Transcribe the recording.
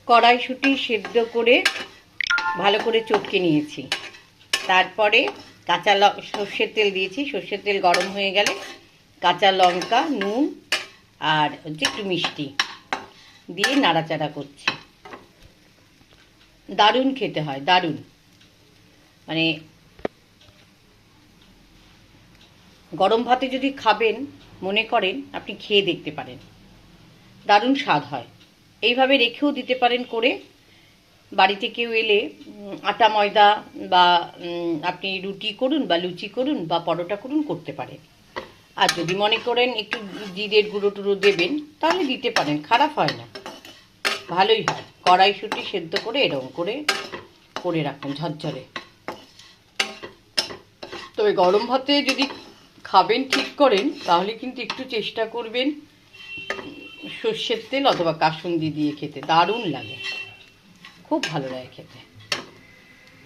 কড়াইশুঁটি সেদ্ধ করে ভালো করে চটকে নিয়েছি। তারপরে সর্ষের তেল দিয়েছি। সর্ষের তেল গরম হয়ে গেলে কাঁচা লঙ্কা, নুন আর একটু মিষ্টি দিয়ে নাড়াচাড়া করছি। দারুণ খেতে হয়, দারুণ। মানে গরম ভাতে যদি খাবেন মনে করেন, আপনি খেয়ে দেখতে পারেন, দারুণ স্বাদ হয়। এইভাবে রেখেও দিতে পারেন করে। বাড়িতে কেউ এলে আটা ময়দা বা আপনি রুটি করুন বা লুচি করুন বা পরোটা করুন, করতে পারেন। আর যদি মনে করেন একটু জিরের গুঁড়ো টুড়ো দেবেন তাহলে দিতে পারেন, খারাপ হয় না, ভালোই হয়। কড়াইশুঁটি সেদ্ধ করে এরকম করে করে রাখুন ঝরঝরে। তবে গরম ভাতে যদি খাবেন ঠিক করেন তাহলে কিন্তু একটু চেষ্টা করবেন সর্ষের তেল অথবা কাসুন্দি দিয়ে খেতে, দারুণ লাগে, খুব ভালো লাগে খেতে।